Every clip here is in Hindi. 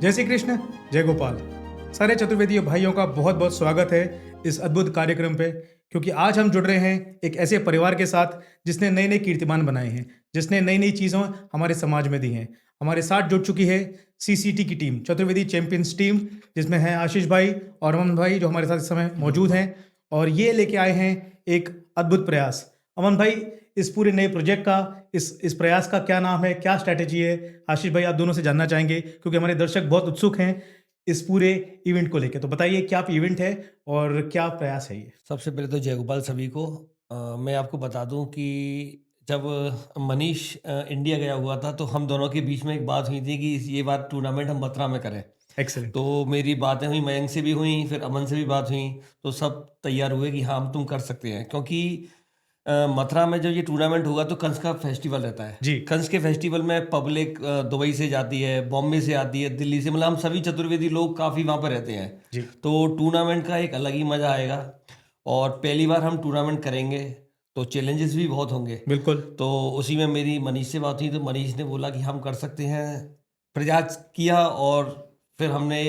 जय श्री कृष्ण, जय गोपाल। सारे चतुर्वेदी भाइयों का बहुत बहुत स्वागत है इस अद्भुत कार्यक्रम पे, क्योंकि आज हम जुड़ रहे हैं एक ऐसे परिवार के साथ जिसने नए नए कीर्तिमान बनाए हैं, जिसने नई नई चीज़ों हमारे समाज में दी हैं। हमारे साथ जुड़ चुकी है सीसीटी की टीम, चतुर्वेदी चैंपियंस टीम, जिसमें हैं आशीष भाई और अमन भाई जो हमारे साथ इस समय मौजूद हैं, और ये लेके आए हैं एक अद्भुत प्रयास। अमन भाई, इस पूरे नए प्रोजेक्ट का, इस प्रयास का क्या नाम है, क्या स्ट्रैटेजी है? आशीष भाई, आप दोनों से जानना चाहेंगे क्योंकि हमारे दर्शक बहुत उत्सुक हैं इस पूरे इवेंट को लेके। तो बताइए क्या इवेंट है और क्या प्रयास है ये? सबसे पहले तो जय गोपाल सभी को। मैं आपको बता दूं कि जब मनीष इंडिया गया हुआ था तो हम दोनों के बीच में एक बात हुई थी कि ये बात टूर्नामेंट हम मथुरा में करें। एक्सेलेंट। तो मेरी बातें हुई, मयंक से भी हुई, फिर अमन से भी बात हुई, तो सब तैयार हुए कि हाँ हम तुम कर सकते हैं। क्योंकि मथुरा में जब ये टूर्नामेंट होगा तो कंस का फेस्टिवल रहता है जी। कंस के फेस्टिवल में पब्लिक दुबई से जाती है, बॉम्बे से आती है, दिल्ली से, मतलब हम सभी चतुर्वेदी लोग काफ़ी वहाँ पर रहते हैं। जी। तो टूर्नामेंट का एक अलग ही मज़ा आएगा और पहली बार हम टूर्नामेंट करेंगे तो चैलेंजेस भी बहुत होंगे। बिल्कुल। तो उसी में मेरी मनीष से बात हुई तो मनीष ने बोला कि हम कर सकते हैं। प्रयास किया और फिर हमने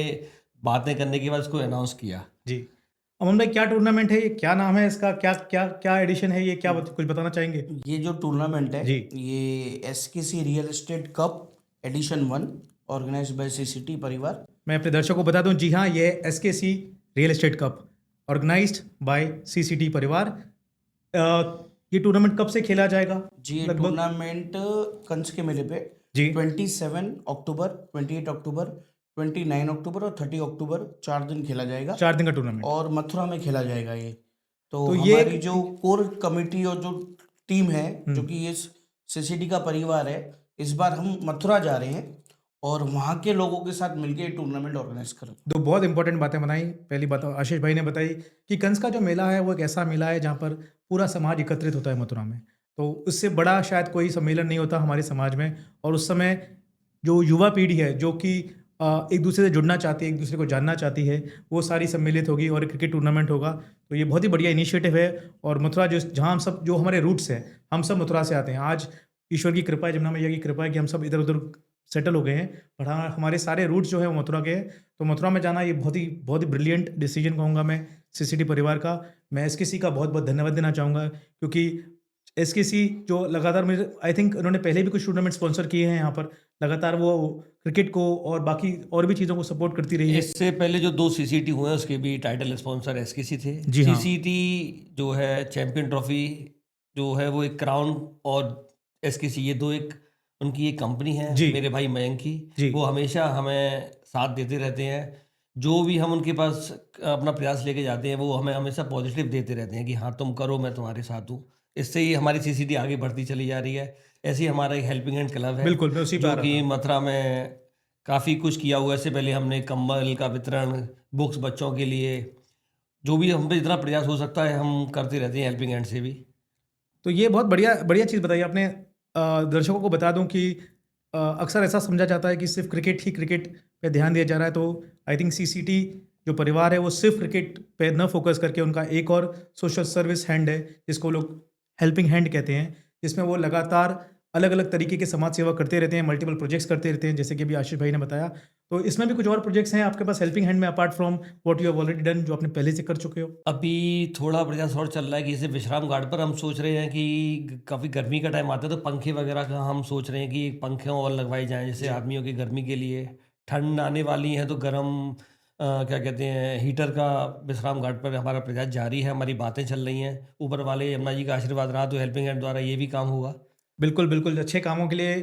बातें करने के बाद इसको अनाउंस किया। जी। अमन भाई, क्या टूर्नामेंट है ये? क्या नाम है इसका? क्या क्या क्या एडिशन है ये? क्या कुछ बताना चाहेंगे? ये जो टूर्नामेंट है जी। ये SKC real estate cup edition 1 organised by CCT Parivar. मैं अपने दर्शकों को बता दूं, जी हाँ, ये SKC real estate cup organised by CCT Parivar. ये टूर्नामेंट कब से खेला जाएगा? जी, ये लगभग टूर्नामेंट कंच के मेले पे जी 27 अक्टूबर, 28 अक्टूबर, 29 अक्टूबर और 30 अक्टूबर 4 दिन खेला जाएगा 4 दिन का टूर्नामेंट। और मथुरा में खेला जाएगा ये। तो तो ये हमारी जो कोर कमेटी और जो टीम है जो कि ये सीसीटी का परिवार है, इस बार हम मथुरा जा रहे हैं और वहाँ के लोगों के साथ मिलकर ये टूर्नामेंट ऑर्गेनाइज करें। दो बहुत इंपॉर्टेंट बातें बनाई। पहली बात आशीष भाई ने बताई कि कंस का जो मेला है वो एक ऐसा मेला है जहाँ पर पूरा समाज एकत्रित होता है मथुरा में। तो उससे बड़ा शायद कोई सम्मेलन नहीं होता हमारे समाज में। और उस समय जो युवा पीढ़ी है जो कि एक दूसरे से जुड़ना चाहती है, एक दूसरे को जानना चाहती है, वो सारी सम्मिलित होगी और एक क्रिकेट टूर्नामेंट होगा। तो ये बहुत ही बढ़िया इनिशिएटिव है। और मथुरा जो जहाँ हम सब, जो हमारे रूट्स हैं, हम सब मथुरा से आते हैं। आज ईश्वर की कृपा है, जमुना मैया की कृपा है कि हम सब इधर उधर सेटल हो गए हैं, पर हमारे सारे रूट्स जो है वो मथुरा के हैं। तो मथुरा में जाना ये बहुत ही ब्रिलियंट डिसीजन कहूँगा मैं सीसीटी परिवार का। मैं एसकेसी का बहुत बहुत धन्यवाद देना चाहूँगा, क्योंकि एसकेसी जो लगातार मुझे, आई थिंक उन्होंने पहले भी कुछ टूर्नामेंट स्पॉन्सर किए हैं यहाँ पर, लगातार वो क्रिकेट को और बाकी और भी चीज़ों को सपोर्ट करती रही है। इससे पहले जो 2 सीसीटी हुए हैं उसके भी टाइटल स्पॉन्सर एसकेसी थे। जी हाँ। सीसीटी जो है चैंपियन ट्रॉफी जो है वो एक क्राउन और एसकेसी ये दो एक उनकी एक कंपनी है जी। मेरे भाई मयंक जी। की। वो हमेशा हमें साथ देते रहते हैं। जो भी हम उनके पास अपना प्रयास लेके जाते हैं वो हमें हमेशा पॉजिटिव देते रहते हैं कि हाँ तुम करो, मैं तुम्हारे साथ हूँ। इससे ही हमारी सीसीटी आगे बढ़ती चली जा रही है। ऐसे ही हमारा एक हेल्पिंग हैंड क्लब है बिल्कुल, मैं उसी पे आ जो रहा कि था। मथुरा में काफ़ी कुछ किया हुआ है। इससे पहले हमने कंबल का वितरण, बुक्स बच्चों के लिए, जो भी हम पे जितना प्रयास हो सकता है हम करते रहते हैं हेल्पिंग हैंड से भी। तो ये बहुत बढ़िया बढ़िया चीज़ बताई आपने। दर्शकों को बता दूं कि अक्सर ऐसा समझा जाता है कि सिर्फ क्रिकेट पे ध्यान दिया जा रहा है। तो आई थिंक सीसीटी जो परिवार है वो सिर्फ क्रिकेट पे न फोकस करके उनका एक और सोशल सर्विस हैंड है, जिसको लोग हेल्पिंग हैंड कहते हैं, जिसमें वो लगातार अलग अलग तरीके के समाज सेवा करते रहते हैं, मल्टीपल प्रोजेक्ट्स करते रहते हैं, जैसे कि अभी आशीष भाई ने बताया। तो इसमें भी कुछ और प्रोजेक्ट्स हैं आपके पास हेल्पिंग हैंड में, apart from what you have already done, जो आपने पहले से कर चुके हो? अभी थोड़ा प्रयास और चल रहा है कि जैसे विश्राम घाट पर हम सोच रहे हैं कि काफ़ी गर्मी का टाइम आता है तो पंखे वगैरह का हम सोच रहे हैं कि पंखे और लगवाए जाएँ, जैसे आदमियों की गर्मी के लिए। ठंड आने वाली है तो गर्म क्या कहते हैं हीटर का विश्राम घाट पर हमारा प्रयास जारी है, हमारी बातें चल रही हैं। ऊपर वाले यमुना जी का आशीर्वाद रहा तो हेल्पिंग हैंड द्वारा ये भी काम होगा। बिल्कुल, बिल्कुल, अच्छे कामों के लिए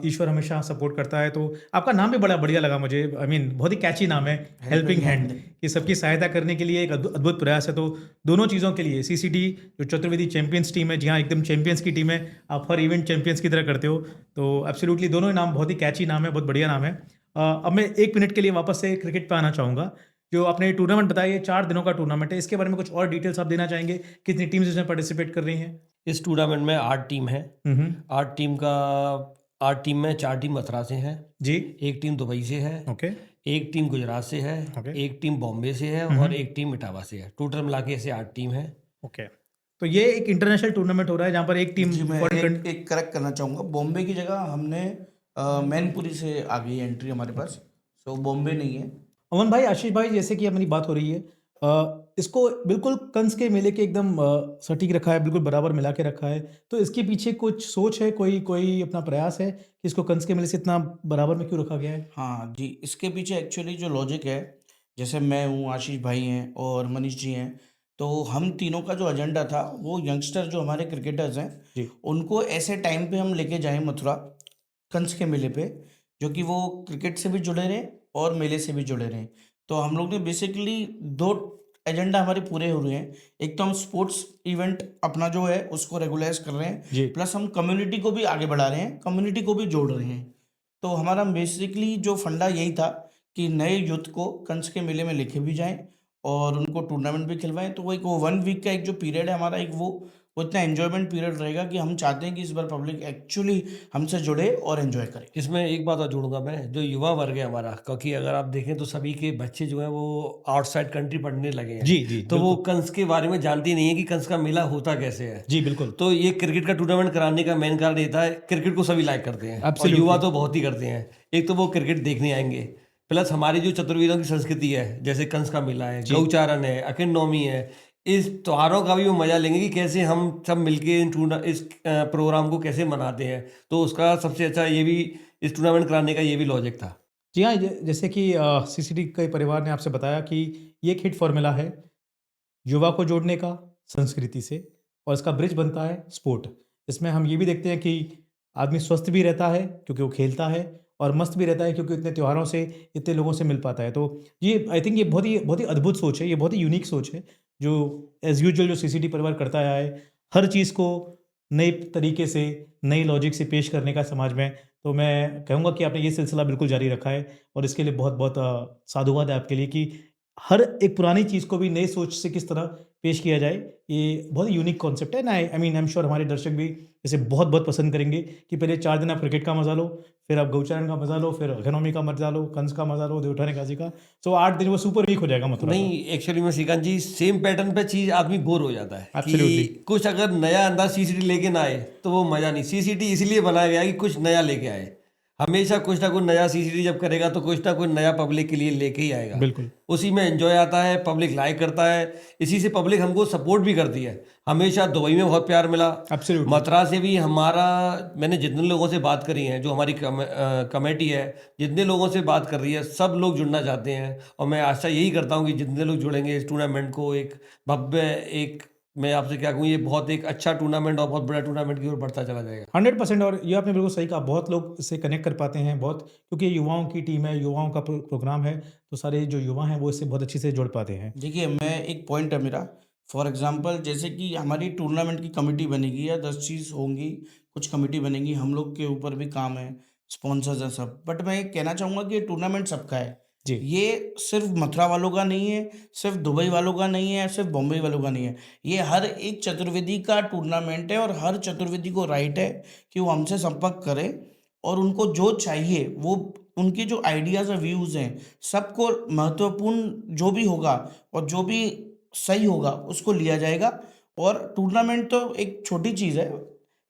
ईश्वर हमेशा सपोर्ट करता है। तो आपका नाम भी बड़ा बढ़िया लगा मुझे, आई मीन बहुत ही कैची नाम है, हेल्पिंग हैंड, कि सबकी सहायता करने के लिए एक अद्भुत प्रयास है। तो दोनों चीज़ों के लिए सीसीटी जो चतुर्वेदी चैंपियंस टीम है, जी हाँ, एकदम चैंपियंस की टीम है, आप हर इवेंट चैंपियंस की तरह करते हो। तो एब्सोल्युटली दोनों ही नाम बहुत ही कैची नाम है, बहुत बढ़िया नाम है। अब मैं 1 मिनट के लिए वापस से क्रिकेट पे आना चाहूँगा। जो आपने टूर्नामेंट बताया, ये 4 दिनों का टूर्नामेंट है, इसके बारे में कुछ और डिटेल्स आप देना चाहेंगे? कितनी टीम्स इसमें पार्टिसिपेट कर रही हैं? इस टूर्नामेंट में 8 टीम है। 8 टीम का 8 टीम में 4 टीम मथुरा से हैं, जी। 1 टीम दुबई से है, ओके। 1 टीम गुजरात से है, ओके। 1 टीम बॉम्बे से है और 1 टीम इटावा से है। टोटल मिला के ऐसे 8 टीम है। ओके। तो ये एक इंटरनेशनल टूर्नामेंट हो रहा है जहाँ पर एक टीम जी, मैं फॉरेन एक करेक्ट करना चाहूँगा। बॉम्बे की जगह हमने मैनपुरी से आ गई एंट्री हमारे पास। सो बॉम्बे नहीं है। अमन भाई, आशीष भाई, जैसे कि अपनी बात हो रही है, इसको बिल्कुल कंस के मेले के एकदम सटीक रखा है, बिल्कुल बराबर मिला के रखा है। तो इसके पीछे कुछ सोच है, कोई कोई अपना प्रयास है कि इसको कंस के मेले से इतना बराबर में क्यों रखा गया है? हाँ जी, इसके पीछे एक्चुअली जो लॉजिक है, जैसे मैं हूँ, आशीष भाई हैं और मनीष जी हैं, तो हम तीनों का जो एजेंडा था वो यंगस्टर जो हमारे क्रिकेटर्स हैं जी। उनको ऐसे टाइम पे हम लेके जाएं मथुरा कंस के मेले पे, जो कि वो क्रिकेट से भी जुड़े रहें और मेले से भी जुड़े रहें। तो हम लोग ने बेसिकली दो एजेंडा हमारे पूरे हो रहे हैं। एक तो हम स्पोर्ट्स इवेंट अपना जो है उसको रेगुलाइज कर रहे हैं, जी। प्लस हम कम्युनिटी को भी आगे बढ़ा रहे हैं, कम्युनिटी को भी जोड़ रहे हैं। तो हमारा बेसिकली जो फंडा यही था कि नए यूथ को कंस के मेले में लेके भी जाएं और उनको टूर्नामेंट भी खिलवाएं। तो वो एक वो 1 वीक का एक जो पीरियड है हमारा, एक वो इतना एंजॉयमेंट पीरियड रहेगा कि हम चाहते हैं कि इस बार पब्लिक एक्चुअली हमसे जुड़े और एंजॉय करे। इसमें एक बात और जोड़ूंगा मैं, जो युवा वर्ग है हमारा, क्योंकि अगर आप देखें तो सभी के बच्चे जो हैं वो आउटसाइड कंट्री पढ़ने लगे हैं। जी, जी, तो वो बिल्कुल। कंस के बारे में जानते ही नहीं है कि कंस का मेला होता कैसे है। जी, बिल्कुल। तो ये क्रिकेट का टूर्नामेंट कराने का मेन कारण ये था, क्रिकेट को सभी लाइक करते हैं और Absolutely. युवा तो बहुत ही करते हैं। एक तो वो क्रिकेट देखने आएंगे, प्लस हमारी जो चतुर्वेदों की संस्कृति है, जैसे कंस का मेला है, जी। गौचारण है, अखंड नवमी है, इस त्योहारों का भी वो मजा लेंगे कि कैसे हम सब मिलके इस प्रोग्राम को कैसे मनाते हैं। तो उसका सबसे अच्छा ये भी, इस टूर्नामेंट कराने का ये भी लॉजिक था। जी हाँ, जैसे कि सीसीडी के परिवार ने आपसे बताया कि ये एक हिट फॉर्मूला है युवा को जोड़ने का संस्कृति से, और इसका ब्रिज बनता है स्पोर्ट। इसमें हम ये भी देखते हैं कि आदमी स्वस्थ भी रहता है क्योंकि वो खेलता है, और मस्त भी रहता है क्योंकि इतने त्योहारों से इतने लोगों से मिल पाता है। तो ये आई थिंक ये बहुत ही अद्भुत सोच है, ये बहुत ही यूनिक सोच है जो एज़ यूजुअल जो सीसीडी परिवार करता आया है, हर चीज़ को नए तरीके से, नई लॉजिक से पेश करने का समाज में। तो मैं कहूँगा कि आपने ये सिलसिला बिल्कुल जारी रखा है, और इसके लिए बहुत-बहुत साधुवाद है आपके लिए कि हर एक पुरानी चीज़ को भी नई सोच से किस तरह पेश किया जाए। ये बहुत ही यूनिक कॉन्सेप्ट है ना। I mean I am sure हमारे दर्शक भी इसे बहुत-बहुत पसंद करेंगे कि पहले 4 दिन आप क्रिकेट का मज़ा लो, फिर आप गौचारण का मज़ा लो, फिर अघनौमी का मज़ा लो, कंस का मज़ा लो, देवउठान एकादशी का। सो 8 दिन वो सुपर वीक हो जाएगा मथुरा का। नहीं, एक्चुअली में श्रीकांत जी, सेम पैटर्न पे चीज आदमी बोर हो जाता है एब्सोल्युटली। कि कुछ अगर नया अंदाज सीसीटी लेके ना आए तो वो मजा नहीं। सीसीटी इसलिए बनाया गया है कि कुछ नया लेके आए। हमेशा कुछ ना कुछ नया सीसीटी जब करेगा तो कुछ ना कुछ नया पब्लिक के लिए लेके ही आएगा। बिल्कुल। उसी में एंजॉय आता है, पब्लिक लाइक करता है, इसी से पब्लिक हमको सपोर्ट भी करती है। हमेशा दुबई में बहुत प्यार मिला, एब्सोल्युटली। मथुरा से भी हमारा, मैंने जितने लोगों से बात करी है, जो हमारी कमेटी है, जितने लोगों से बात कर रही है, सब लोग जुड़ना चाहते हैं। और मैं आशा यही करता हूँ कि जितने लोग जुड़ेंगे इस टूर्नामेंट को एक भव्य, एक, मैं आपसे क्या कहूँ, ये बहुत एक अच्छा टूर्नामेंट और बहुत बड़ा टूर्नामेंट की ओर बढ़ता चला जाएगा। 100%। और ये आपने बिल्कुल सही कहा, बहुत लोग इससे कनेक्ट कर पाते हैं, बहुत, क्योंकि ये युवाओं की टीम है, युवाओं का प्रोग्राम है, तो सारे जो युवा हैं वो इससे बहुत अच्छे से जुड़ पाते हैं। देखिए, मैं एक पॉइंट है मेरा, फॉर एग्जांपल जैसे कि हमारी टूर्नामेंट की कमेटी बनेगी या 10 चीज़ होंगी, कुछ कमेटी बनेगी, हम लोग के ऊपर भी काम है, स्पॉन्सर्स हैं सब। बट मैं ये कहना चाहूँगा कि ये टूर्नामेंट सबका है। जी। ये सिर्फ मथुरा वालों का नहीं है, सिर्फ दुबई वालों का नहीं है, सिर्फ बॉम्बे वालों का नहीं है। ये हर एक चतुर्वेदी का टूर्नामेंट है, और हर चतुर्वेदी को राइट है कि वो हमसे संपर्क करें, और उनको जो चाहिए वो, उनके जो आइडियाज़ और व्यूज़ हैं, सबको महत्वपूर्ण जो भी होगा और जो भी सही होगा उसको लिया जाएगा। और टूर्नामेंट तो एक छोटी चीज़ है,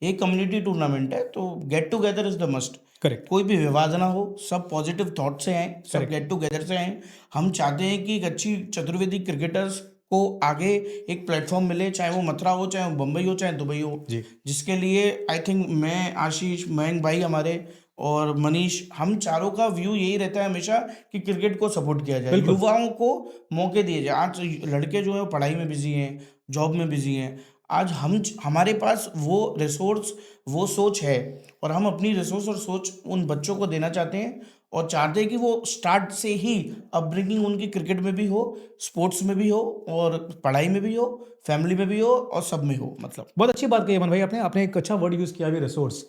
ये कम्युनिटी टूर्नामेंट है, तो get together is the must. Correct. कोई भी विवाद ना हो, सब पॉजिटिव थॉट से आएँ, सब Correct. गेट टुगेदर से आएँ। हम चाहते हैं कि एक अच्छी चतुर्वेदी क्रिकेटर्स को आगे एक प्लेटफॉर्म मिले, चाहे वो मथुरा हो, चाहे वो बम्बई हो, चाहे दुबई हो। जी। जिसके लिए आई थिंक मैं, आशीष, मयंक भाई हमारे और मनीष, हम चारों का व्यू यही रहता है हमेशा कि क्रिकेट को सपोर्ट किया जाए, बिल्कुल। युवाओं को मौके दिए जाए। आज लड़के जो हैं वो पढ़ाई में बिजी हैं, जॉब में बिजी हैं। आज हमारे पास वो रिसोर्स, वो सोच है, और हम अपनी रिसोर्स और सोच उन बच्चों को देना चाहते हैं, और चाहते हैं कि वो स्टार्ट से ही अपब्रिंगिंग उनकी क्रिकेट में भी हो, स्पोर्ट्स में भी हो, और पढ़ाई में भी हो, फैमिली में भी हो, और सब में हो। मतलब बहुत अच्छी बात कही अमन भाई, आपने एक अच्छा वर्ड यूज़ किया भी, रिसोर्स।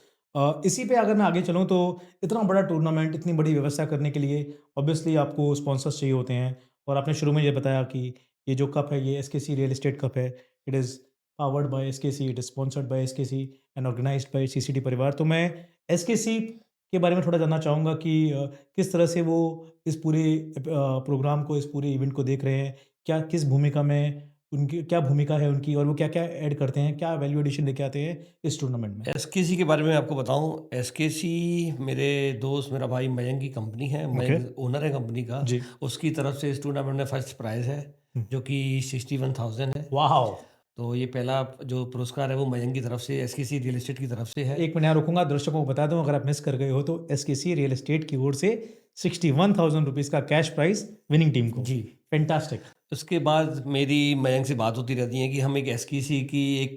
इसी पे अगर मैं आगे चलूँ तो इतना बड़ा टूर्नामेंट, इतनी बड़ी व्यवस्था करने के लिए ऑब्वियसली आपको स्पॉन्सर्स चाहिए होते हैं, और आपने शुरू में ये बताया कि ये जो कप है ये एसकेसी रियल एस्टेट कप है। It is powered by SKC, it is sponsored by SKC and organised by CCD Parivar. तो मैं एसकेसी के बारे में थोड़ा जानना चाहूँगा कि किस तरह से वो इस पूरे प्रोग्राम को, इस पूरे इवेंट को देख रहे हैं? क्या, किस भूमिका में उनकी क्या भूमिका है उनकी, और वो क्या-क्या ऐड करते हैं, क्या वैल्यू एडिशन लेके आते हैं इस टूर्नामेंट में? एसकेसी के बारे में आपको बताऊं, एसकेसी मेरे दोस्त, मेरा भाई मयंक की कंपनी है, ओके। मयंक ओनर है कंपनी का। जी। उसकी तरफ से इस टूर्नामेंट में फर्स्ट प्राइज़ है, जो कि 61,000 है। वाओ! तो ये पहला जो पुरस्कार है वो मयंक की तरफ से, एसकेसी रियल एस्टेट की तरफ से है। एक मिनट यहाँ रुकूँगा, दर्शकों को बता दूँ अगर आप मिस कर गए हो तो एसकेसी रियल एस्टेट की ओर से 61,000 रुपीज़ का कैश प्राइज़ विनिंग टीम को। जी। फैंटास्टिक। उसके बाद मेरी मयंक से बात होती रहती है कि हम एक एसकेसी की एक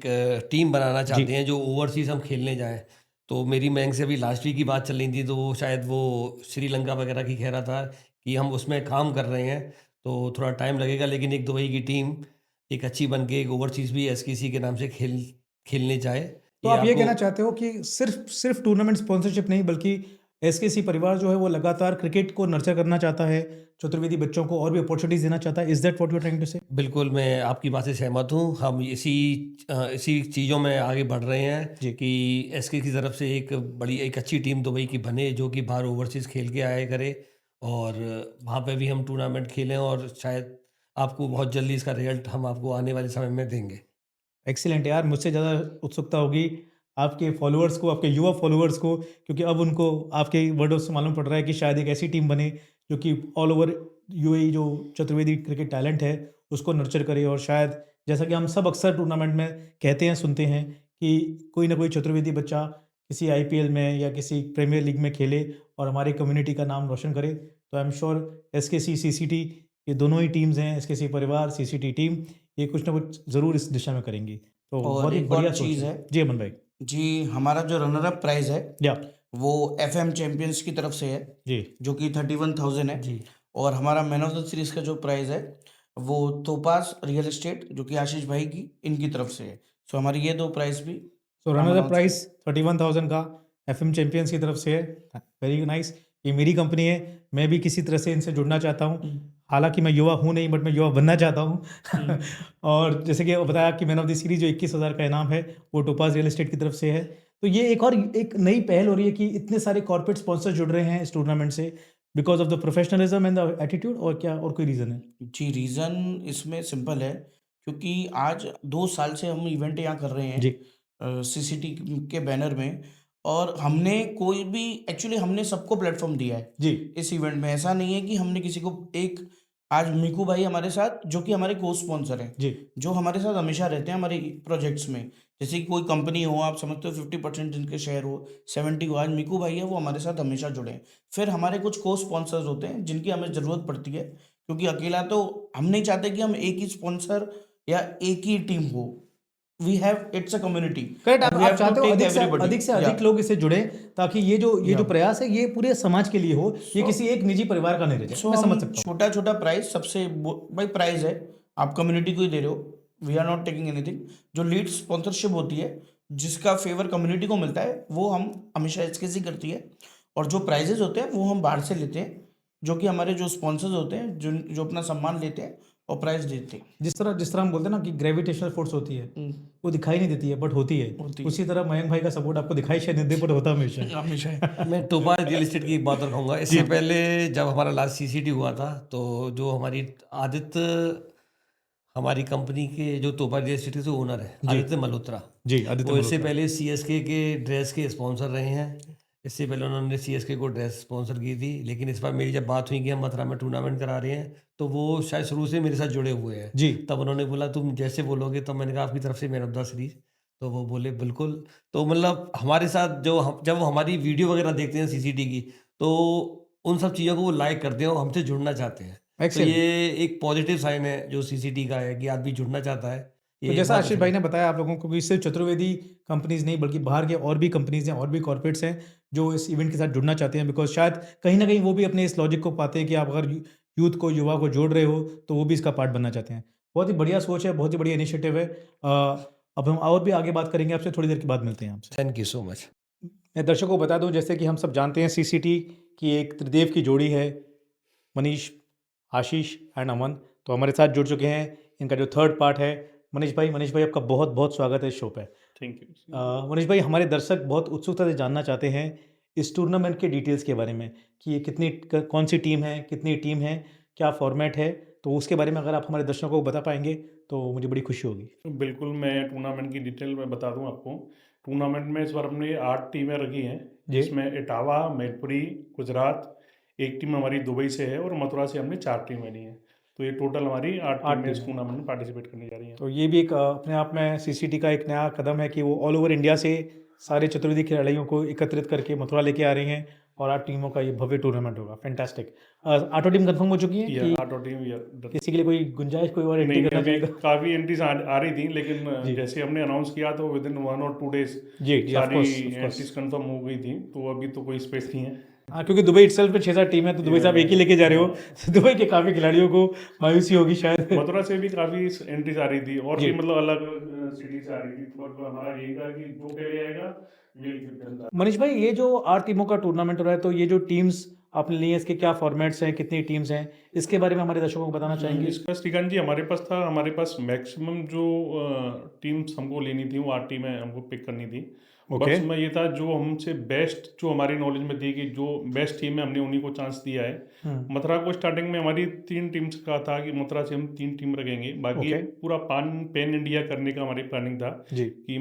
टीम बनाना चाहते हैं जो ओवरसीज़ हम खेलने जाएँ। तो मेरी मयंक से अभी लास्ट वीक की बात चल रही थी, तो वो शायद वो श्रीलंका वगैरह की कह रहा था कि हम उसमें काम कर रहे हैं, तो थोड़ा टाइम लगेगा, लेकिन एक दुबई की टीम एक अच्छी बन के एक ओवरसीज़ भी एसकेसी के नाम से खेलने जाए। तो आप ये कहना चाहते हो कि सिर्फ टूर्नामेंट स्पॉन्सरशिप नहीं, बल्कि एसकेसी परिवार जो है वो लगातार क्रिकेट को नर्चर करना चाहता है, चतुर्वेदी बच्चों को और भी अपॉर्चुनिटीज देना चाहता है। Is that what you are trying to say? बिल्कुल, मैं आपकी बात से सहमत हूँ। हम इसी चीज़ों में आगे बढ़ रहे हैं जी। कि एसके की तरफ से एक अच्छी टीम दुबई की बने, जो कि बाहर ओवरसीज़ खेल के आया करे, और वहाँ पे भी हम टूर्नामेंट खेलें, और शायद आपको बहुत जल्दी इसका रिजल्ट हम आपको आने वाले समय में देंगे। एक्सीलेंट यार, मुझसे ज़्यादा उत्सुकता होगी आपके फॉलोअर्स को, आपके युवा फॉलोअर्स को, क्योंकि अब उनको आपके वर्डों से मालूम पड़ रहा है कि शायद एक ऐसी टीम बने जो कि ऑल ओवर यूएई जो चतुर्वेदी क्रिकेट टैलेंट है उसको नर्चर करे, और शायद जैसा कि हम सब अक्सर टूर्नामेंट में कहते हैं, सुनते हैं कि कोई ना कोई चतुर्वेदी बच्चा किसी आईपीएल में या किसी प्रीमियर लीग में खेले और हमारी कम्युनिटी का नाम रोशन करे। तो आई एम श्योर एसकेसी सीसीटी, ये दोनों ही टीम्स हैं, एसकेसी परिवार सीसीटी टीम, ये कुछ ना कुछ ज़रूर इस दिशा में करेंगी। तो और बहुत ही एक और बढ़िया सोच चीज़ है। है। जी अमन भाई। जी, हमारा जो रनर अप प्राइज़ है या वो एफएम चैंपियंस की तरफ से है, जी जो कि 31,000 है। जी। और हमारा मैन ऑफ द सीरीज़ का जो प्राइज़ है वो तोपाज रियल एस्टेट, जो कि आशीष भाई की इनकी तरफ से है। सो हमारी ये 2 प्राइज़ भी सो हम रनर अप announce प्राइस 31,000 का एफएम चैंपियंस की तरफ से है। Very nice. ये मेरी कंपनी है, मैं भी किसी तरह से इनसे जुड़ना चाहता हूँ। हालांकि मैं युवा हूँ नहीं, बट मैं युवा बनना चाहता हूँ। और जैसे कि बताया कि मैन ऑफ द सीरीज जो 21,000 का इनाम है वो टोपाज रियल एस्टेट की तरफ से है। तो ये एक नई पहल हो रही है कि इतने सारे कॉर्पोरेट स्पॉन्सर जुड़ रहे हैं इस टूर्नामेंट से, because of the professionalism and the attitude, और क्या और कोई रीज़न है? जी, रीज़न इसमें सिंपल है, क्योंकि आज 2 साल से हम इवेंट यहाँ कर रहे जी हैं सीसीटी के बैनर में, और हमने कोई भी एक्चुअली हमने सबको प्लेटफ़ॉर्म दिया है जी इस इवेंट में। ऐसा नहीं है कि हमने किसी को एक आज मीकू भाई हमारे साथ, जो कि हमारे को-स्पॉन्सर हैं, जी जो हमारे साथ हमेशा रहते हैं हमारे प्रोजेक्ट्स में। जैसे कि कोई कंपनी हो, आप समझते हो 50% जिनके शेयर हो, 70 हो, आज मीकू भाई है वो हमारे साथ हमेशा जुड़े हैं। फिर हमारे कुछ को-स्पॉन्सर्स होते हैं जिनकी हमें ज़रूरत पड़ती है, क्योंकि अकेला तो हम नहीं चाहते कि हम एक ही स्पॉन्सर या एक ही टीम हो। We have it's a community correct. And we आप हैव चाहते टू हो टेक अधिक से एवरीबॉडी। अधिक से या अधिक लोग इससे जुड़े, ताकि ये जो या प्रयास है ये पूरे समाज के लिए हो, ये सो किसी एक निजी परिवार का नहीं रह जाए। सो मैं हम समझ सकता हूँ। छोटा-छोटा प्राइस सबसे भाई प्राइस है, आप कम्युनिटी को ही दे रहे हो। We are not taking anything. जो लीड स्पॉन्सरशिप होती है, जिसका फेवर कम्युनिटी को मिलता है, वो हम हमेशा एसकेसी करती है, और जो प्राइजेज़ होते हैं वो हम बाहर से लेते हैं, जो कि हमारे जो स्पॉन्सर्स होते हैं, जो अपना सम्मान लेते हैं और प्राइज़ देते हैं। जिस तरह हम बोलते हैं ना कि ग्रेविटेशनल फोर्स होती है, हुँ, वो दिखाई नहीं देती है बट होती है। होती है। उसी तरह मयंक भाई का सपोर्ट आपको दिखाई शायद नहीं दे, बट होता हमेशा है। हमेशा। मैं टोपाज रियल एस्टेट की एक बात और कहूँगा। इससे पहले जब हमारा लास्ट सीसीटी हुआ था, तो जो हमारी कंपनी के जो टोपाज रियल एस्टेट के ओनर है, आदित्य मल्होत्रा, जी आदित्य वो इससे मल्होत्रा। पहले सीएसके के ड्रेस के स्पॉन्सर रहे हैं। इससे पहले उन्होंने सीएसके को ड्रेस स्पॉन्सर की थी, लेकिन इस बार मेरी जब बात हुई कि हम मथुरा में टूर्नामेंट करा रहे हैं, तो वो शायद शुरू से मेरे साथ जुड़े हुए हैं। जी तब उन्होंने बोला तुम जैसे बोलोगे, तो मैंने कहा आपकी तरफ से मैन ऑफ द सीरीज, तो वो बोले बिल्कुल। तो मतलब हमारे साथ जब वो हमारी वीडियो वगैरह देखते हैं सीसीटी की, तो उन सब चीज़ों को वो लाइक करते हैं और हमसे जुड़ना चाहते हैं। तो एक्सेलेंट। ये एक पॉजिटिव साइन है जो सीसीटी का है कि आदमी जुड़ना चाहता है। तो ये जैसा बहुत आशीष अच्छा भाई है। ने बताया आप लोगों को कि सिर्फ चतुर्वेदी कंपनीज नहीं, बल्कि बाहर के और भी कंपनीज हैं और भी कॉर्पोरेट्स हैं जो इस इवेंट के साथ जुड़ना चाहते हैं, बिकॉज शायद कहीं ना कहीं वो भी अपने इस लॉजिक को पाते हैं कि आप अगर यूथ को, युवा को जोड़ रहे हो, तो वो भी इसका पार्ट बनना चाहते हैं। बहुत ही बढ़िया सोच है, बहुत ही बढ़िया इनिशिएटिव है। अब हम और भी आगे बात करेंगे आपसे, थोड़ी देर के बाद मिलते हैं आपसे। Thank you so much. मैं दर्शकों को बता दूं, जैसे कि हम सब जानते हैं सीसीटी की एक त्रिदेव की जोड़ी है, मनीष, आशीष एंड अमन। तो हमारे साथ जुड़ चुके हैं इनका जो थर्ड पार्ट है मनीष भाई आपका बहुत बहुत स्वागत है इस शो पे। Thank you. मनीष भाई, हमारे दर्शक बहुत उत्सुकता से जानना चाहते हैं इस टूर्नामेंट के डिटेल्स के बारे में कि ये कौन सी टीम है, कितनी टीम है, क्या फॉर्मेट है। तो उसके बारे में अगर आप हमारे दर्शकों को बता पाएंगे तो मुझे बड़ी खुशी होगी। बिल्कुल, मैं टूर्नामेंट की डिटेल में बता दूं आपको। टूर्नामेंट में इस बार हमने 8 टीमें रखी हैं, जी। जिसमें इटावा, मैनपुरी, गुजरात, एक टीम हमारी दुबई से है और मथुरा से हमने 4 टीमें ली हैं। तो ये टोटल हमारी 8 8 टीमें इस टीमें। टूर्नामेंट में पार्टिसिपेट करने जा रही हैं। तो ये भी एक अपने आप में सीसीटी का एक नया कदम है कि वो ऑल ओवर इंडिया से सारे चतुर्वेदी खिलाड़ियों को एकत्रित करके मथुरा लेके आ रही हैं और 8 टीमों का ये भव्य टूर्नामेंट होगा। फैंटास्टिक। 8 टीम कंफर्म हो चुकी हैं ये कि 8 टीम किसी के लिए कोई गुंजाइश, कोई और एंट्री नहीं, करना अभी चाहेगा? काफ़ी एंट्रीज आ रही थी, लेकिन जी। जैसे हमने अनाउंस किया तो विद इन 1 और 2 डेज जी जी, ऑफ सारी course of course. Entries confirm हो गई थी, तो अभी तो कोई स्पेस नहीं है। हाँ, क्योंकि दुबई इटसेल्फ में 6-7 टीम है, तो दुबई से आप एक ही लेके जा रहे हो, तो दुबई के काफ़ी खिलाड़ियों को मायूसी होगी शायद। मथुरा से भी काफ़ी एंट्रीज आ रही थी और जी। भी मतलब अलग सिटी से आ रही थी, बट हमारा यही था कि जो पहले आएगा यही खेलता। मनीष भाई, ये जो 8 टीमों का टूर्नामेंट हो रहा है, तो ये जो टीम्स आपने ली हैं, इसके क्या फॉर्मेट्स हैं, कितनी टीम्स हैं, इसके बारे में हमारे दर्शकों को बताना चाहेंगे? इसका श्रीकांत जी हमारे पास मैक्सिमम जो टीम्स हमको लेनी थी वो 8 टीमें हमको पिक करनी थी। ओके। बस में ये था जो हमसे बेस्ट, जो हमारी नॉलेज में थी कि जो बेस्ट टीम है हमने उन्हीं को चांस दिया है। मथुरा को स्टार्टिंग में हमारी 3 टीम्स का था कि मथुरा से हम 3 टीम रखेंगे, बाकी ओके। पूरा पैन इंडिया करने का हमारी प्लानिंग था जी। कि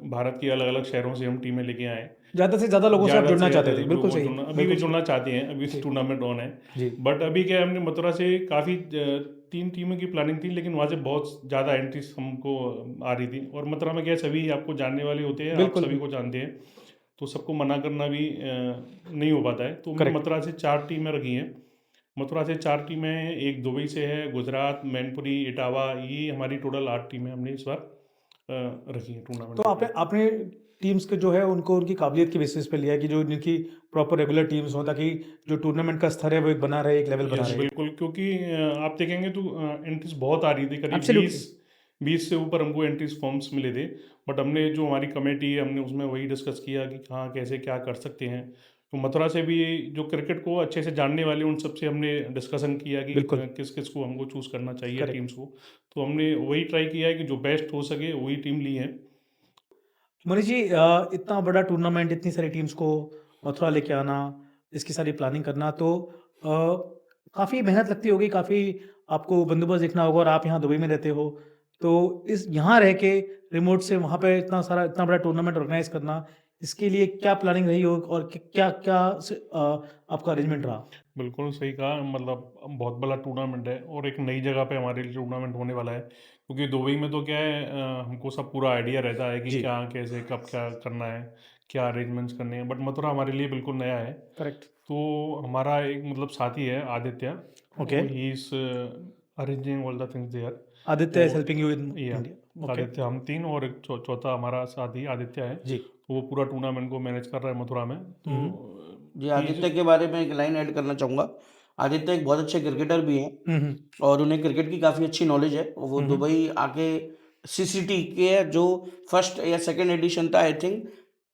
भारत के अलग अलग शहरों से हम टीमें लेके आए। ज़्यादा से ज़्यादा लोगों से आप ज़्यादा जुड़ना से चाहते ज़्यादा थे, बिल्कुल लोगों सही। जुड़ना, अभी बिल्कुल भी जुड़ना चाहते हैं, अभी जी। टूर्नामेंट ऑन है। जी। बट अभी क्या है, हमने मथुरा से काफ़ी 3 टीमों की प्लानिंग थी, लेकिन वहाँ से बहुत ज़्यादा एंट्रीज हमको आ रही थी। और मथुरा में क्या है, सभी आपको जानने वाले होते हैं, आप बिल्कुल। सभी को जानते हैं, तो सबको मना करना भी नहीं हो पाता है। तो हमने Correct. मथुरा से 4 टीमें रखी हैं। मथुरा से 4 टीमें, एक दुबई से है, गुजरात, मैनपुरी, इटावा, ये हमारी टोटल 8 टीमें हमने इस बार रखी हैं टूर्नामेंट तो के आपने लिए। आपने टीम्स के जो है उनको उनकी काबिलियत के बेसिस पे लिया है कि जो जिनकी प्रॉपर रेगुलर टीम्स हो, ताकि जो टूर्नामेंट का स्तर है वो एक बना रहे, एक लेवल बना यस, रहे। बिल्कुल, क्योंकि आप देखेंगे तो एंट्रीज बहुत आ रही थी, करीब Absolutely. 20 से ऊपर हमको एंट्रीज फॉर्म्स मिले थे। बट हमने जो हमारी कमेटी है, हमने उसमें वही डिस्कस किया कि हाँ कैसे क्या कर सकते हैं। तो मथुरा से भी जो क्रिकेट को अच्छे से जानने वाले उन सबसे हमने डिस्कसन किया कि बिल्कुल। किस किस को हमको चूज़ करना चाहिए Correct. टीम्स को। तो हमने वही ट्राई किया है कि जो बेस्ट हो सके वही टीम ली है। मनीष जी, इतना बड़ा टूर्नामेंट, इतनी सारी टीम्स को मथुरा लेके आना, इसकी सारी प्लानिंग करना, तो काफ़ी मेहनत लगती होगी, काफ़ी आपको बंदोबस्त देखना होगा, और आप यहाँ दुबई में रहते हो, तो इस यहाँ रह के रिमोट से वहाँ पे इतना बड़ा टूर्नामेंट ऑर्गेनाइज करना, इसके लिए क्या प्लानिंग रही हो और क्या क्या आपका अरेंजमेंट रहा? बिल्कुल सही कहा, मतलब बहुत बड़ा टूर्नामेंट है और एक नई जगह पे हमारे लिए टूर्नामेंट होने वाला है, क्योंकि दुबई में तो क्या है, हमको सब पूरा आइडिया रहता है कि जी। क्या कैसे कब क्या करना है, क्या अरेंजमेंट्स करने हैं। बट मथुरा हमारे लिए बिल्कुल नया है। करेक्ट। तो हमारा एक मतलब साथी है Aditya, Okay. He is arranging all the things there. Aditya is तो हेल्पिंग यू इन या इंडिया। ओके आदित्य, हम 3 और एक चौथा हमारा साथी आदित्य है, जी। तो वो पूरा टूर्नामेंट को मैनेज कर रहा है मथुरा में। तो जी, आदित्य के बारे में एक लाइन ऐड करना चाहूँगा। आदित्य एक बहुत अच्छे क्रिकेटर भी हैं हम्म। और उन्हें क्रिकेट की काफ़ी अच्छी नॉलेज है। वो दुबई आके सीसीटी के जो फर्स्ट या सेकंड एडिशन था, I think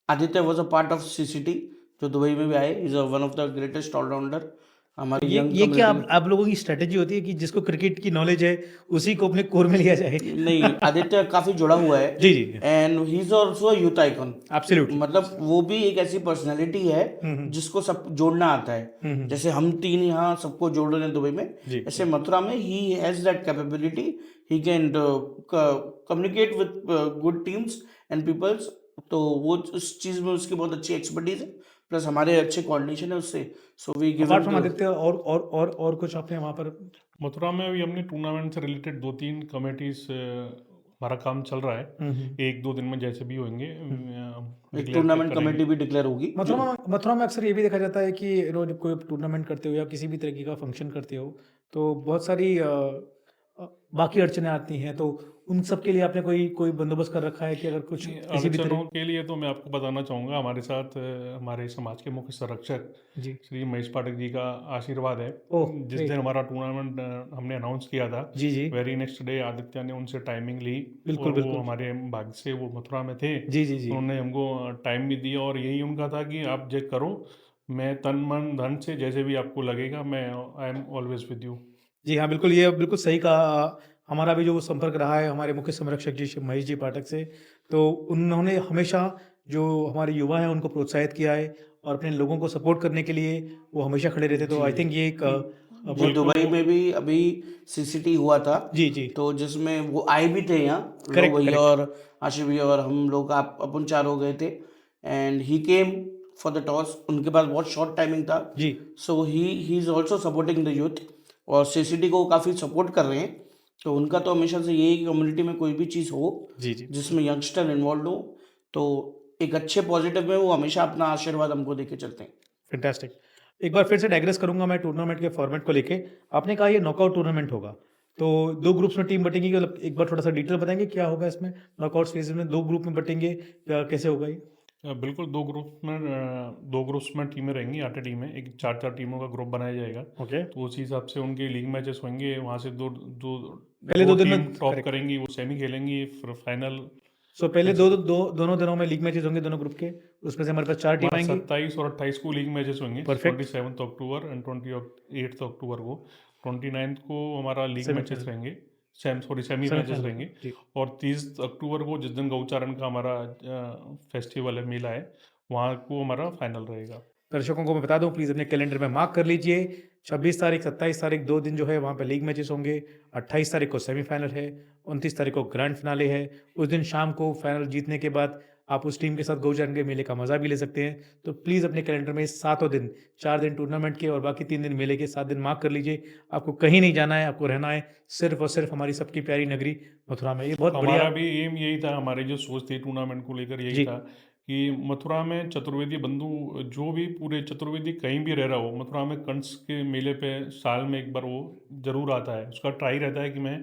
Aditya was a part of CCT, जो दुबई में भी आए। Is one of the greatest allrounder हमारी ये यंग ये क्या कम्युनिटी। आप लोगों की स्ट्रेटेजी होती है कि जिसको क्रिकेट की नॉलेज है उसी को अपने कोर में लिया जाए? नहीं, आदित्य काफ़ी जुड़ा हुआ है जी जी, and he is also youth icon. Absolutely. मतलब वो भी एक ऐसी पर्सनैलिटी है जिसको सब जोड़ना आता है। जैसे हम 3 यहाँ सबको जोड़ रहे हैं दुबई में, जी। ऐसे मथुरा में ही has that capability. He can communicate with good teams and peoples. तो वो उस चीज़ में उसकी बहुत अच्छी एक्सपर्टीज है, प्लस हमारे अच्छे कोऑर्डिनेशन है उससे। So we give apart from Aditya और कुछ आपने वहाँ पर? मथुरा में अभी हमने टूर्नामेंट से रिलेटेड 2-3 कमेटीज, हमारा काम चल रहा है। 1-2 दिन में जैसे भी होंगे एक टूर्नामेंट कमेटी भी डिक्लेयर होगी। मथुरा में अक्सर ये भी देखा जाता है कि जब कोई टूर्नामेंट करते हो या किसी भी तरीके का फंक्शन करते हो, तो बहुत सारी बाकी अड़चनें आती हैं, तो उन सब के लिए आपने कोई बंदोबस्त कर रखा है कि अगर कुछ किसी भी अड़चनों तरह? के लिए तो मैं आपको बताना चाहूँगा, हमारे साथ हमारे समाज के मुख्य संरक्षक जी। श्री महेश पाठक जी का आशीर्वाद है। ओह, जिस great. दिन हमारा टूर्नामेंट हमने अनाउंस किया था, जी जी, वेरी नेक्स्ट डे आदित्य ने उनसे टाइमिंग ली। बिल्कुल और वो बिल्कुल। हमारे भाग्य से वो मथुरा में थे, जी जी जी। उन्होंने हमको टाइम भी दिया और यही उनका था कि आप जे करो, मैं तन मन धन से जैसे भी आपको लगेगा, मैं I am always with you. जी हाँ, बिल्कुल, ये बिल्कुल सही कहा। हमारा भी जो संपर्क रहा है हमारे मुख्य संरक्षक जी महेश जी पाठक से, तो उन्होंने हमेशा जो हमारे युवा हैं उनको प्रोत्साहित किया है और अपने लोगों को सपोर्ट करने के लिए वो हमेशा खड़े रहते। तो आई थिंक ये एक जी बिल्कुल दुबई में भी अभी सीसीटी हुआ था, जी जी तो जिसमें वो आए भी थे यहाँ, लो करेक्ट भैया करेक्ट और आशिफ भैया और हम लोग आप अपन चारों गए थे। And he came for the toss, उनके पास बहुत शॉर्ट टाइमिंग था, जी so he is also supporting the youth और सीसीटी को काफ़ी सपोर्ट कर रहे हैं। तो उनका तो हमेशा से यही कि कम्युनिटी में कोई भी चीज़ हो जी जी जिसमें यंगस्टर इन्वॉल्व हो, तो एक अच्छे पॉजिटिव में वो हमेशा अपना आशीर्वाद हमको देके चलते हैं। फैंटास्टिक। एक बार फिर से डाइग्रेस करूंगा मैं टूर्नामेंट के फॉर्मेट को लेके। आपने कहा ये नॉकआउट टूर्नामेंट होगा, तो दो ग्रुप्स में टीम बटेंगी, मतलब एक बार थोड़ा सा डिटेल बताएंगे क्या होगा इसमें? नॉकआउट फेज में दो ग्रुप में बटेंगे या कैसे होगा ये? बिल्कुल दो ग्रुप्स में टीमें रहेंगी, 8 टीमें, एक 4-4 टीमों का ग्रुप बनाया जाएगा। ओके, तो उसी हिसाब से उनके लीग मैचेस होंगे, वहाँ से दो दो पहले दो दो दिन टीम में टॉप करेक्ट। करेंगी, वो सेमी खेलेंगी, फिर फाइनल। सो पहले ऐसे दोनों दिनों में लीग मैचेस होंगे दोनों ग्रुप के, उसमें से हमारे पास 4 टीम हमारा आएंगी। 27 और 28 को लीग मैचेस होंगे, परफेक्ट। 27 अक्टूबर एंड 28 अक्टूबर को। 29 को हमारा लीग मैचेस सेमीफाइनल, रहेंगे, सेमी मैचेस सेमीफाइनल रहेंगे। जी। और 30 अक्टूबर को, जिस दिन गौचारण का हमारा फेस्टिवल है, मेला है, वहाँ को हमारा फाइनल रहेगा। दर्शकों को मैं बता दूं, प्लीज़ अपने कैलेंडर में मार्क कर लीजिए। 26 तारीख 27 तारीख 2 दिन जो है वहाँ पे लीग मैचेस होंगे। 28 तारीख को सेमीफाइनल है, 29 तारीख को ग्रैंड फिनाले है। उस दिन शाम को फाइनल जीतने के बाद आप उस टीम के साथ गौचरण के मेले का मज़ा भी ले सकते हैं। तो प्लीज़ अपने कैलेंडर में सातों दिन, 4 दिन टूर्नामेंट के और बाकी 3 दिन मेले के, 7 दिन मार्क कर लीजिए। आपको कहीं नहीं जाना है, आपको रहना है सिर्फ और सिर्फ हमारी सबकी प्यारी नगरी मथुरा में। ये बहुत बढ़िया। हमारा भी एम यही था, हमारी जो सोच थी टूर्नामेंट को लेकर यही जी था कि मथुरा में चतुर्वेदी बंधु, जो भी पूरे चतुर्वेदी कहीं भी रह रहा हो, मथुरा में कंस के मेले पे साल में एक बार वो जरूर आता है। उसका ट्राई रहता है कि मैं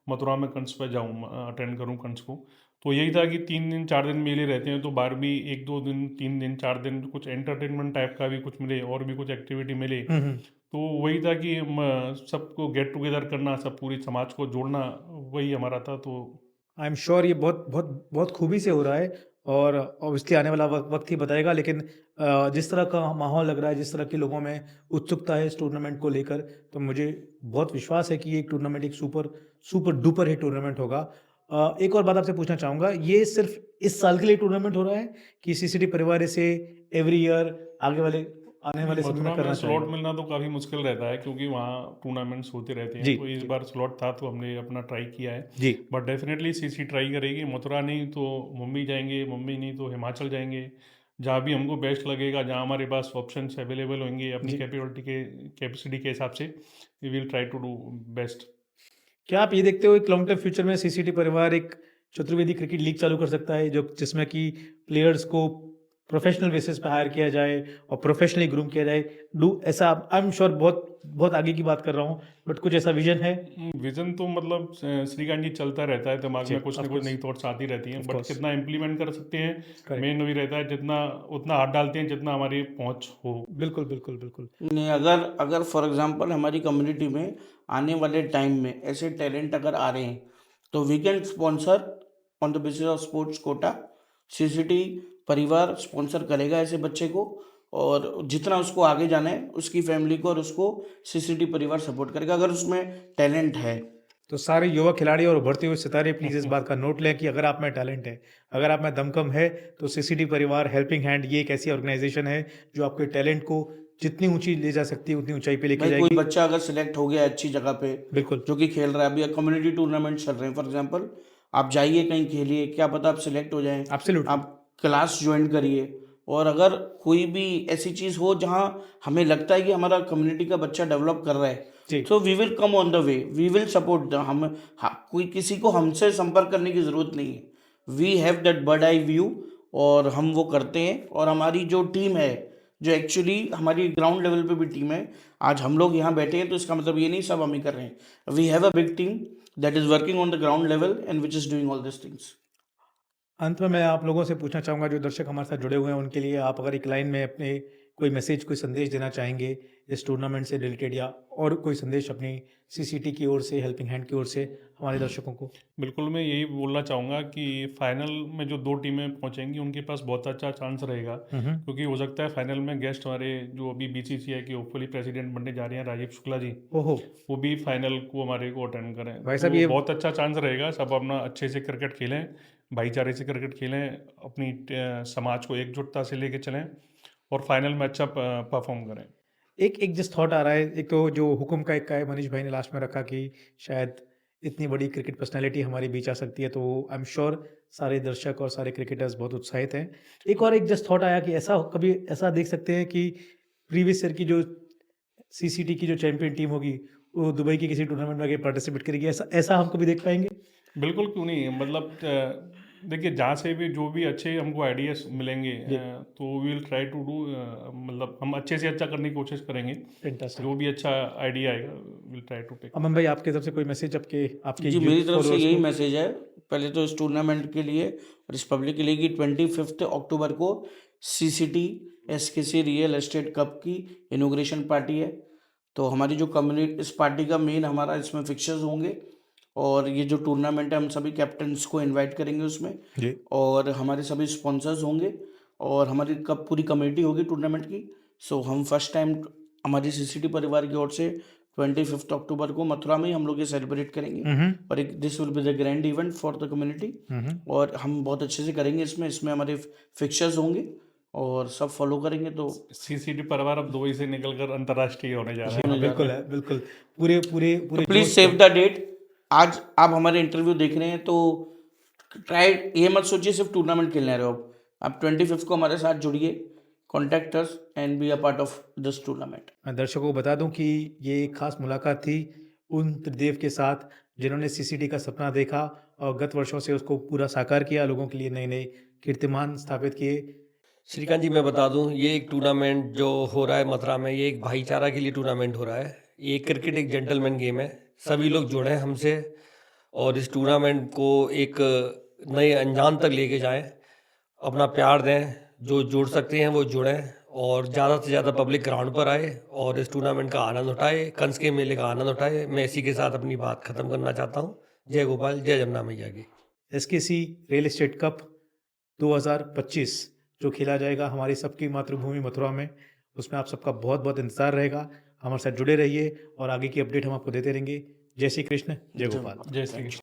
मथुरा में कंस पे जाऊँ, अटेंड करूँ कंस को। तो यही था कि 3 दिन 4 दिन मेले रहते हैं, तो बार भी 1-2 दिन 3 दिन 4 दिन कुछ एंटरटेनमेंट टाइप का भी कुछ मिले और भी कुछ एक्टिविटी मिले। हम्म। तो वही था कि सबको गेट टुगेदर करना, सब पूरी समाज को जोड़ना, वही हमारा था। तो आई एम श्योर ये बहुत बहुत बहुत खूबी से हो रहा है और ऑब्वियसली आने वाला वक्त ही बताएगा। लेकिन जिस तरह का माहौल लग रहा है, जिस तरह के लोगों में उत्सुकता है इस टूर्नामेंट को लेकर, तो मुझे बहुत विश्वास है कि ये टूर्नामेंट एक super super duper hit tournament होगा। एक और बात आपसे पूछना चाहूँगा, ये सिर्फ इस साल के लिए टूर्नामेंट हो रहा है कि सीसीटी परिवार इसे एवरी ईयर आगे वाले आने वाले समय में मथुरा में करना स्लॉट चाहेगा? मिलना तो काफ़ी मुश्किल रहता है, क्योंकि वहाँ टूर्नामेंट्स होते रहते हैं। जी तो इस जी बार स्लॉट था तो हमने अपना ट्राई किया है। जी बट डेफिनेटली सीसी ट्राई करेगी, मथुरा नहीं तो मुंबई जाएंगे, मुंबई नहीं तो हिमाचल जाएंगे। जहाँ भी हमको बेस्ट लगेगा, जहाँ हमारे पास ऑप्शंस अवेलेबल होंगे अपनी जी। कैपेसिटी के हिसाब से, we will try to do best. क्या आप ये देखते हो एक लॉन्ग टर्म फ्यूचर में सीसीटी परिवार एक चतुर्वेदी क्रिकेट लीग चालू कर सकता है, जो जिसमें कि प्लेयर्स को प्रोफेशनल बेसिस पे हायर किया जाए और प्रोफेशनली ग्रूम किया जाए? डू ऐसा, आई एम श्योर बहुत बहुत आगे की बात कर रहा हूँ, बट कुछ ऐसा विजन है? विजन तो मतलब श्रीकांत जी चलता रहता है, दिमाग जी में कुछ ऑफ ना कुछ कोर्स नई थॉट्स आती रहती हैं, ऑफ बट कोर्स कितना इम्प्लीमेंट कर सकते हैं, करेक्ट। मेन वही रहता है। जितना उतना हाथ डालते हैं जितना हमारी पहुंच हो। बिल्कुल बिल्कुल बिल्कुल। नहीं, अगर अगर फॉर एग्जांपल हमारी कम्युनिटी में आने वाले टाइम में ऐसे टैलेंट अगर आ रहे हैं, तो we can sponsor on the basis of sports quota. CCT परिवार स्पॉन्सर करेगा ऐसे बच्चे को, और जितना उसको आगे जाना है उसकी फैमिली को और उसको सीसीटी परिवार सपोर्ट करेगा अगर उसमें टैलेंट है। तो सारे युवा खिलाड़ी और उभरते हुए सितारे प्लीज़ इस बात का नोट लें कि अगर आप में टैलेंट है, अगर आप में दमखम है, तो सीसीटी परिवार हेल्पिंग हैंड ये एक ऐसी ऑर्गेनाइजेशन है जो आपके टैलेंट को जितनी ऊंची ले जा सकती है उतनी ऊंचाई पे लेके भाई कोई जाएगी। बच्चा अगर सिलेक्ट हो गया अच्छी जगह पे, बिल्कुल जो कि खेल रहा है, अभी कम्युनिटी टूर्नामेंट चल रहे हैं फॉर एग्जांपल, आप जाइए कहीं खेलिए, क्या पता आप सिलेक्ट हो जाएं। एब्सोल्युटली आप क्लास ज्वाइन करिए, और अगर कोई भी ऐसी चीज़ हो जहां हमें लगता है कि हमारा कम्युनिटी का बच्चा डेवलप कर रहा है, जी so we will come on the way, we will support. कोई किसी को हमसे संपर्क करने की ज़रूरत नहीं है, we have that bird eye view, और हम वो करते हैं। और हमारी जो टीम है, जो एक्चुअली हमारी ग्राउंड लेवल पे भी टीम है, आज हम लोग यहाँ बैठे हैं तो इसका मतलब ये नहीं सब हम ही कर रहे हैं। We have a big team that is working on the ground level and which is doing all this things. अंत में मैं आप लोगों से पूछना चाहूँगा, जो दर्शक हमारे साथ जुड़े हुए हैं उनके लिए आप अगर एक लाइन में अपने कोई मैसेज, कोई संदेश देना चाहेंगे इस टूर्नामेंट से रिलेटेड, या और कोई संदेश अपनी सीसीटी की ओर से, हेल्पिंग हैंड की ओर से हमारे दर्शकों को? बिल्कुल, मैं यही बोलना चाहूँगा कि फाइनल में जो 2 टीमें पहुँचेंगी उनके पास बहुत अच्छा चांस रहेगा, क्योंकि हो सकता है फाइनल में गेस्ट हमारे जो अभी बीसीसीआई के होपफुली प्रेसिडेंट बनने जा रहे हैं, राजीव शुक्ला जी, ओहो वो भी फाइनल को हमारे को अटेंड करें। भाई साहब, तो ये बहुत अच्छा चांस रहेगा, सब अपना अच्छे से क्रिकेट खेलें, भाईचारे से क्रिकेट खेलें, अपनी समाज को एकजुटता से लेके चलें और फाइनल में अच्छा परफॉर्म करें। एक जस्ट थॉट आ रहा है, एक तो जो हुक्म का इक्का है मनीष भाई ने लास्ट में रखा कि शायद इतनी बड़ी क्रिकेट पर्सनैलिटी हमारे बीच आ सकती है, तो आई एम श्योर सारे दर्शक और सारे क्रिकेटर्स बहुत उत्साहित हैं। एक जस्ट थॉट आया कि ऐसा कभी ऐसा देख सकते हैं कि प्रीवियस ईयर की जो सीसीटी की जो चैंपियन टीम होगी, वो दुबई की किसी टूर्नामेंट में आके पार्टिसिपेट करेगी, ऐसा ऐसा हम कभी देख पाएँगे? बिल्कुल क्यों नहीं, मतलब देखिए जहाँ से भी जो भी अच्छे हमको आइडियाज़ मिलेंगे जी। तो we will try to do, मतलब हम अच्छे से अच्छा करने की कोशिश करेंगे। फैंटास्टिक। जो भी अच्छा आइडिया आएगा विल ट्राई टू टेक। अमन भाई आपकी तरफ से कोई मैसेज आपके आपके जी, यूथ मेरी तरफ से फॉलोअर्स यही को? मैसेज है, पहले तो इस टूर्नामेंट के लिए और इस पब्लिक के लिए कि 25 अक्टूबर को सीसीटी एसकेसी रियल एस्टेट कप की इनॉग्रेशन पार्टी है। तो हमारी जो कम्युनिटी, इस पार्टी का मेन हमारा इसमें फिक्चर्स होंगे और ये जो टूर्नामेंट है हम सभी कैप्टन्स को इनवाइट करेंगे उसमें, जी। और हमारे सभी स्पॉन्सर्स होंगे और हमारी कब पूरी कमेटी होगी टूर्नामेंट की। सो हम फर्स्ट टाइम हमारी सीसीटी परिवार की ओर से 25 अक्टूबर को मथुरा में ही हम लोग ये सेलिब्रेट करेंगे हुँ, हुँ। और एक this will be the grand event for the community hmm, हुँ। और हम बहुत अच्छे से करेंगे। इसमें हमारे फिक्चर्स होंगे और सब फॉलो करेंगे। तो सीसीटी परिवार अब दुबई से निकलकर अंतर्राष्ट्रीय होने जा रहा है। हाँ, बिल्कुल है, बिल्कुल। पूरे पूरे पूरे प्लीज जोश सेव से। The date. आज आप हमारे इंटरव्यू देख रहे हैं तो ट्राई, ये मत सोचिए सिर्फ टूर्नामेंट खेलने आ रहे हो आप 25 को हमारे साथ जुड़िए, contact us and be a part of this tournament. मैं दर्शकों को बता दूं कि ये एक खास मुलाकात थी उन त्रिदेव के साथ जिन्होंने सीसीटी का सपना देखा और गत वर्षों से उसको पूरा साकार किया, लोगों के लिए नए नए कीर्तिमान स्थापित किए। श्रीकांत जी, मैं बता दूं, ये एक टूर्नामेंट जो हो रहा है मथुरा में, ये एक भाईचारा के लिए टूर्नामेंट हो रहा है। ये क्रिकेट एक जेंटलमैन गेम है, सभी लोग जुड़े हैं हमसे और इस टूर्नामेंट को एक नए अंजाम तक लेके जाएं, अपना प्यार दें, जो जुड़ सकते हैं वो जुड़ें और ज़्यादा से ज़्यादा पब्लिक ग्राउंड पर आए और इस टूर्नामेंट का आनंद उठाए, कंस के मेले का आनंद उठाए। मैं इसी के साथ अपनी बात ख़त्म करना चाहता हूँ। जय गोपाल, जय जमुना मैया की। एसकेसी रियल एस्टेट कप 2025 जो खेला जाएगा हमारी सबकी मातृभूमि मथुरा में, उसमें आप सबका बहुत बहुत इंतजार रहेगा। हमारे साथ जुड़े रहिए और आगे की अपडेट हम आपको देते रहेंगे। जय श्री कृष्ण, जय गोपाल। जय श्री कृष्ण।